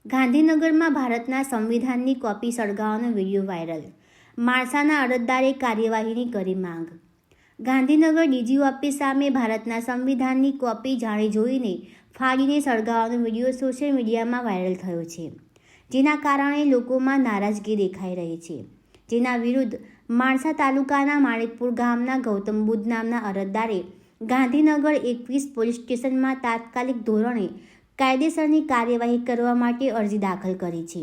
ગાંધીનગરમાં ભારતના સંવિધાનની copy સળગાવવાનો video viral. માણસાના અરજદારે કાર્યવાહીની કરી માંગ. ગાંધીનગર ડીજી ઓફિસ સામે ભારતના સંવિધાનની કોપી જાણી જોઈને ફાડીને સળગાવવાનો વિડીયો સોશિયલ મીડિયામાં વાયરલ થયો છે, જેના કારણે લોકોમાં નારાજગી દેખાઈ રહી છે. જેના વિરુદ્ધ માણસા તાલુકાના માણેકપુર ગામના ગૌતમ બુદ્ધ નામના અરજદારે ગાંધીનગર 21 પોલીસ સ્ટેશનમાં તાત્કાલિક ધોરણે કાયદેસરની કાર્યવાહી કરવા માટે અરજી દાખલ કરી છે.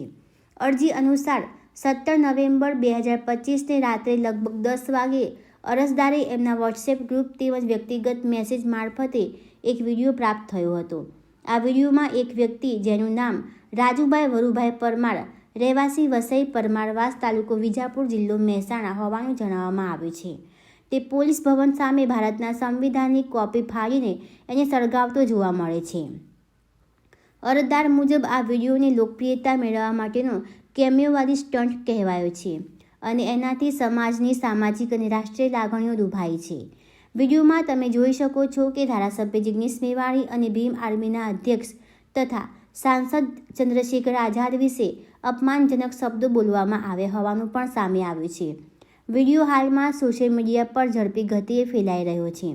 અરજી અનુસાર 17 નવેમ્બર 2025ને રાત્રે લગભગ 10 વાગે અરજદારે એમના વોટ્સએપ ગ્રુપ તેમજ વ્યક્તિગત મેસેજ મારફતે એક વિડીયો પ્રાપ્ત થયો હતો. આ વિડીયોમાં એક વ્યક્તિ જેનું નામ રાજુભાઈ વરુભાઈ પરમાર, રહેવાસી વસઈ પરમારવાસ, તાલુકો વિજાપુર, જિલ્લો મહેસાણા હોવાનું જણાવવામાં આવ્યું છે. તે પોલીસ ભવન સામે ભારતના સંવિધાનની કોપી ફાડીને એને સળગાવતો જોવા મળે છે. અરજદાર મુજબ આ વિડીયોને લોકપ્રિયતા મેળવવા માટેનો કેમિયોવાદી સ્ટન્ટ કહેવાયો છે અને એનાથી સમાજની સામાજિક અને રાષ્ટ્રીય લાગણીઓ દુભાઈ છે. વિડીયોમાં તમે જોઈ શકો છો કે ધારાસભ્ય જિગ્નેશ મેવાણી અને ભીમ આર્મીના અધ્યક્ષ તથા સાંસદ ચંદ્રશેખર આઝાદ વિશે અપમાનજનક શબ્દો બોલવામાં આવ્યા હોવાનું પણ સામે આવ્યું છે. વિડીયો હાલમાં સોશિયલ મીડિયા પર ઝડપી ગતિએ ફેલાઈ રહ્યો છે.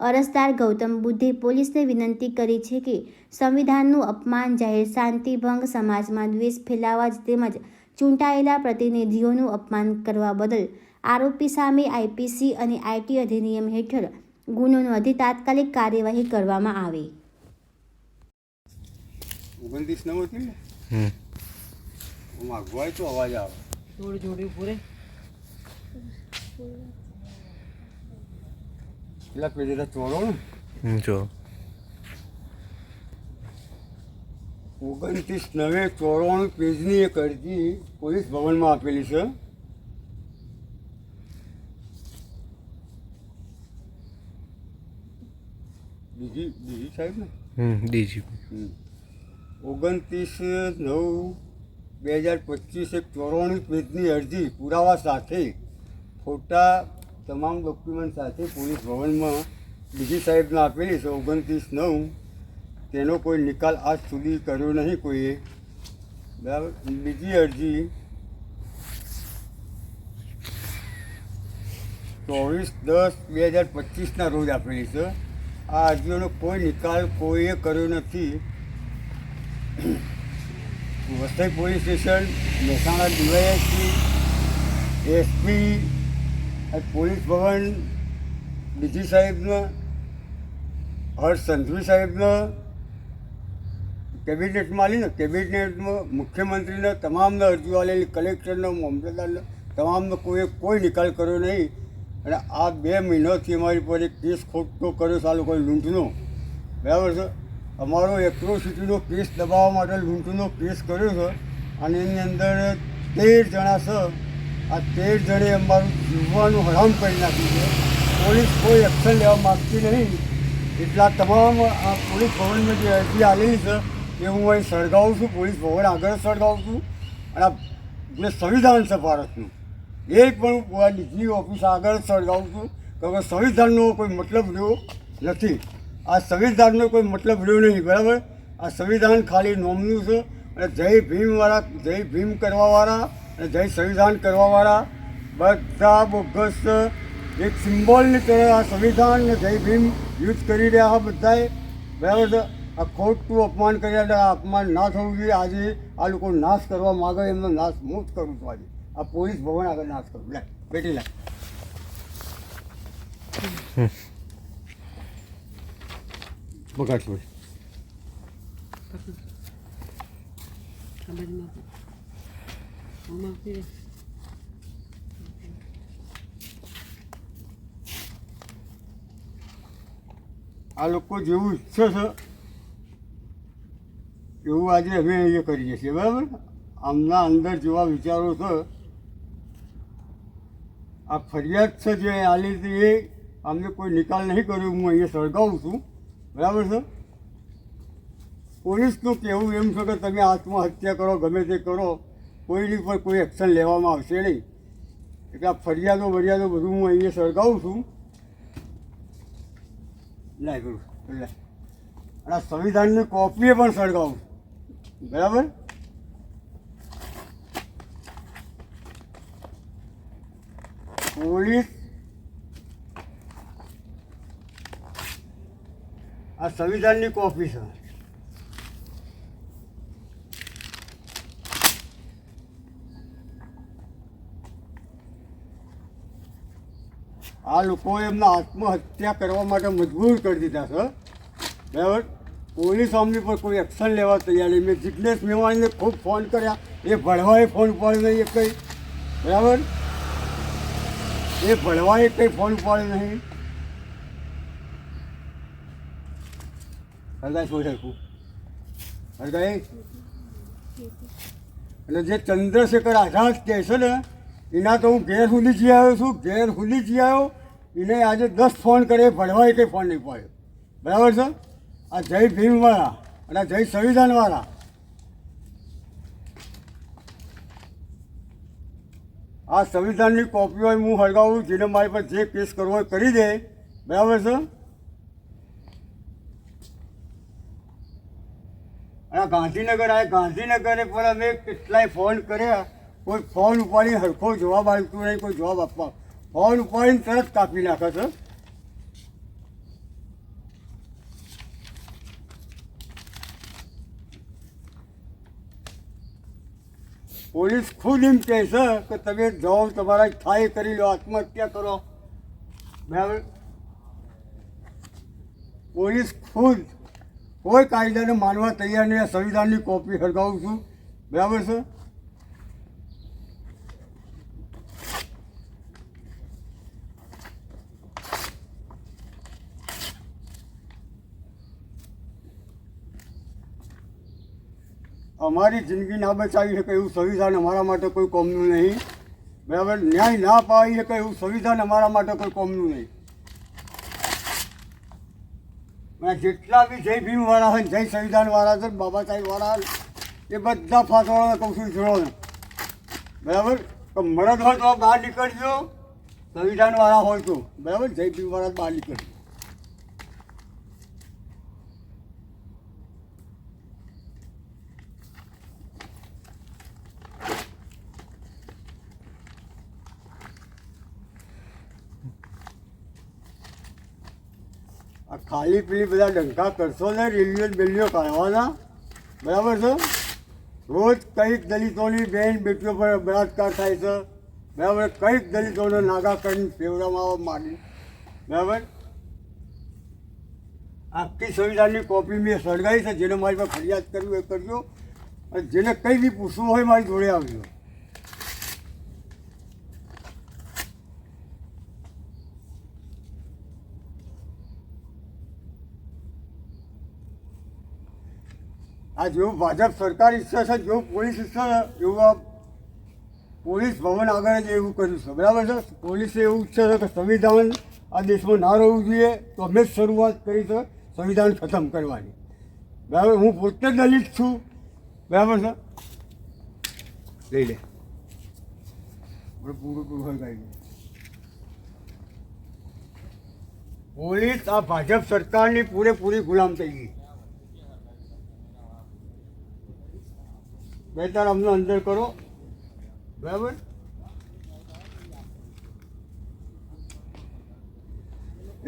અરજદાર ગૌતમ બુદ્ધે પોલીસને વિનંતી કરી છે કે સંવિધાનનું અપમાન, જાહેર શાંતિ ભંગ, સમાજમાં દ્વેષ ફેલાવવા તેમજ ચૂંટાયેલા પ્રતિનિધિઓનું અપમાન કરવા બદલ આરોપી સામે આઈપીસી અને આઈટી અધિનિયમ હેઠળ ગુનો નોંધી તાત્કાલિક કાર્યવાહી કરવામાં આવે. 29 નંબર થી ને ઓમાં ગોય તો અવાજ આવે થોડી થોડી પૂરે પેલા પેજેલા ચોરો ને જો 29/9/94 પેજની એક અરજી પોલીસ ભવનમાં આપેલી છે. ડીજી સાહેબ ને ડીજી 29/9/2025 એક 94 પેજની અરજી પુરાવા સાથે ફોટા તમામ ડોક્યુમેન્ટ સાથે પોલીસ ભવનમાં ડીજી સાહેબને આપેલી છે. 29/9 તેનો કોઈ નિકાલ આજ સુધી કર્યો નહીં કોઈએ. બરાબર. બીજી અરજી 24/10/2025ના રોજ આપેલી છે. આ અરજીઓનો કોઈ નિકાલ કોઈએ કર્યો નથી. Vasai police station, Mehsana DySP, SP, police ભવન, ડીજી સાહેબને, હર્ષ સંઘવી સાહેબને, કેબિનેટમાં મુખ્યમંત્રીને તમામને અરજીઓ આલેલી, કલેક્ટરને, મામલતદારને તમામને કોઈ નિકાલ કર્યો નહીં. અને આ 2 મહિનાથી અમારી પર એક કેસ ખોટો કર્યો છે આ લોકોએ લૂંટનો. બરાબર છે. અમારો એટ્રોસિટીનો કેસ દબાવવા માટે લૂંટનો કેસ કર્યો છે અને એની અંદર 13 જણા છે. આ 13 જણે અમારું જીવવાનું હરામ કરી નાખ્યું છે. પોલીસ કોઈ એક્શન લેવા માગતી નહીં. એટલા તમામ આ પોલીસ ભવનમાં જે અરજી આવેલી છે એ હું અહીં સળગાવું છું, પોલીસ ભવન આગળ સળગાવું છું. અને આ જે સંવિધાન છે ભારતનું એ પણ હું ડીજી ઓફિસ આગળ સળગાવું છું. કારણ કે સંવિધાનનો કોઈ મતલબ રહ્યો નથી. આ સંવિધાનનો કોઈ મતલબ રહ્યો નહીં. બરાબર. આ સંવિધાન ખાલી નોમનું છે. અને જય ભીમવાળા, જય ભીમ કરવાવાળા અને જય સંવિધાન કરવાવાળા બધા બોગસ એક સિમ્બોલની તરફ આ સંવિધાન ને જય ભીમ યુઝ કરી રહ્યા બધાએ. બરાબર છે. આ ખોટું અપમાન કર્યા એટલે આ અપમાન ના થવું જોઈએ. આજે આ લોકો નાશ કરવા માગે એમનો નાશ હું જ કરું છું. આજે આ પોલીસ ભવન આગળ નાશ કરું. લે બેટી લે બગાડ છોડ. આ લોકો જેવું ઈચ્છે છે એવું આજે અમે એ કરીએ છીએ. બરાબર. આમના અંદર જેવા વિચારો છે. આ ફરિયાદ છે જે આલી હતી એ અમને કોઈ નિકાલ નહીં કર્યો. હું અહીંયા સળગાવું છું. બરાબર છે. પોલીસનું કહેવું એમ છે કે તમે આત્મહત્યા કરો, ગમે તે કરો, કોઈની પર કોઈ એક્શન લેવામાં આવશે નહીં. એટલે આ ફરિયાદો બધું હું અહીંયા સળગાવું છું. લાય કરું. અને આ સંવિધાનની કોપીએ પણ સળગાવું. બરાબર. પોલીસ આ સંવિધાનની કોપી છે. આ લોકોએ એમના આત્મહત્યા કરવા માટે મજબૂર કરી દીધા છે. બરાબર. પોલીસ અમની પર કોઈ એક્શન લેવા તૈયાર નહીં. મેં જિજ્ઞેશ મેવાણીને ખૂબ ફોન કર્યા, એ ભળવાએ ફોન ઉપાડ્યો નહીં એ કંઈ. બરાબર. એ ભળવાએ કંઈ ફોન ઉપાડ્યો નહીં. હરગાઈ શું શકું હરગાઈ. એટલે જે ચંદ્રશેખર આઝાદ કહે છે ને એના તો હું ઘેર સુધી જઈ આવ્યો છું. ઘેર સુધી જઈ આવ્યો. એને આજે 10 ફોન કરે, ભળવાએ કંઈ ફોન નહીં પાડ્યો. બરાબર છે. આ જય ભીમવાળા અને જય સંવિધાનવાળા આ સંવિધાનની કોપી હોય હું હળગાવું. જેને મારી પર જે કેસ કરવો હોય કરી દે. બરાબર છે. અને ગાંધીનગર આવે, ગાંધીનગરે પણ અમે કેટલાય ફોન કર્યા, કોઈ ફોન ઉપાડીને હરખો જવાબ આપતું નહીં. કોઈ જવાબ આપવા ફોન ઉપાડીને તરત કાપી નાખે છે. પોલીસ ખુદ એમ કહે છે કે તમે જાઓ, તમારા થાય કરી લો, આત્મહત્યા કરો. બરાબર. પોલીસ ખુદ કોઈ કાયદાને માનવા તૈયાર નહીં. આ સંવિધાનની કોપી હરગાવું છું. બરાબર છે. અમારી જિંદગી ના બચાવી શકે એવું સંવિધાન અમારા માટે કોઈ કોમનું નહીં. બરાબર. ન્યાય ના પાવી શકે એવું સંવિધાન અમારા માટે કોઈ કોમનું નહીં. અને જેટલા બી જય ભીમવાળા હોય, જય સંવિધાનવાળા છે, બાબા સાહેબવાળા, એ બધા ફાંસવાળાને કહું છું છોડો ને. બરાબર. તો મરદ હોય તો બહાર નીકળજો, સંવિધાનવાળા હોય તો. બરાબર. જય ભીમવાળા બહાર નીકળજો. આ ખાલી પીલી બધા ડંકા કરશો ને, રેલીઓ બેલીઓ કાઢવાના. બરાબર છે. રોજ કંઈક દલિતોની બેન બેટીઓ પર બળાત્કાર થાય છે. બરાબર. કંઈક દલિતોને નાગા કરીને ફેવડાવવા માંડી. બરાબર. આખી સંવિધાનની કોપી મેં સળગાવી છે. જેને મારી પર ફરિયાદ કરવી એ કરજો, અને જેને કંઈ બી પૂછવું હોય મારી જોડે આવજો. આ જેવું ભાજપ સરકાર ઈચ્છે છે, જેવું પોલીસ ઈચ્છે છે, એવું આ પોલીસ ભવન આગળ જ એવું કર્યું છે. બરાબર છે. પોલીસે એવું ઈચ્છે છે કે સંવિધાન આ દેશમાં ના રહેવું જોઈએ, તો અમે જ શરૂઆત કરી છે સંવિધાન ખતમ કરવાની. બરાબર. હું પોતે દલિત છું. બરાબર છે. લઈ લે પૂરું હરગાઈ. પોલીસ આ ભાજપ સરકારની પૂરેપૂરી ગુલામ થઈ ગઈ. બેતાર અમને અંદર કરો. બરાબર.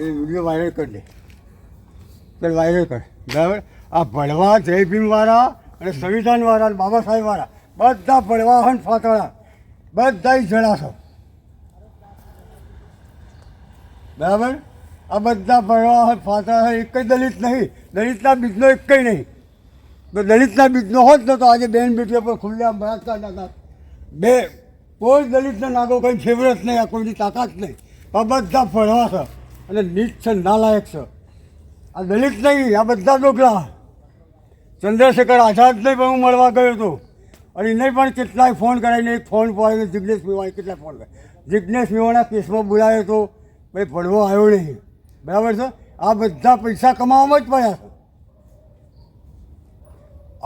એ વિડીયો વાયરલ કરી દે. ચાલ વાયરલ કર. બરાબર. આ ભળવા જય ભીમવાળા અને સંવિધાનવાળા અને બાબા સાહેબવાળા બધા ભળવા હન ફાતળા બધા જણાશો. બરાબર. આ બધા ભળવા હન ફાતળા એક જ દલિત નહીં. દલિતના બીજનો એક કંઈ નહીં. તો દલિતના બીજનો હોત ને તો આજે બેન બેટીઓ પર ખુલ્લા બળાત્કાર નાખા. બે કોઈ દલિતને નાગો કંઈ ફેવરેટ નહીં. આ કોઈની તાકાત નહીં. આ બધા ભળવા છે અને નીચ છે, નાલાયક છે. આ દલિત નહીં, આ બધા ડોકલા. ચંદ્રશેખર આઝાદને પણ હું મળવા ગયો હતો, અને એને પણ કેટલાય ફોન કરાવીને એક ફોન પાડીને જિજ્ઞેશ મેવાણી કેટલા ફોન કર્યા. જિજ્ઞેશ મેવાણીના કેસમાં બોલાયો હતો, ભાઈ ભળવો આવ્યો નહીં. બરાબર છે. આ બધા પૈસા કમાવામાં જ પડ્યા છે.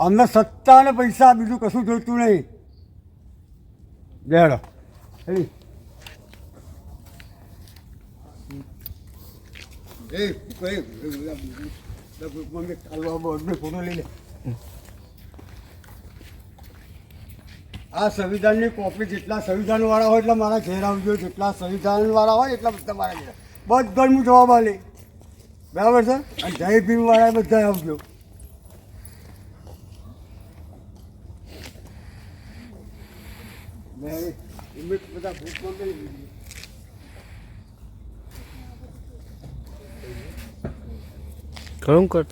અમને સત્તા અને પૈસા બીજું કશું જોઈતું નહીં. બેડો ફોટો લઈ લે. આ સંવિધાનની કોપી જેટલા સંવિધાનવાળા હોય એટલા મારા ઘેર આવજો, જેટલા સંવિધાનવાળા હોય એટલા બધા મારા ઘેર, બધાનું જવાબ આલે, બરાબર છે? અને જય ભીમવાળા બધા આવજો. બધા ભૂખ મંગાવી ઘણું કર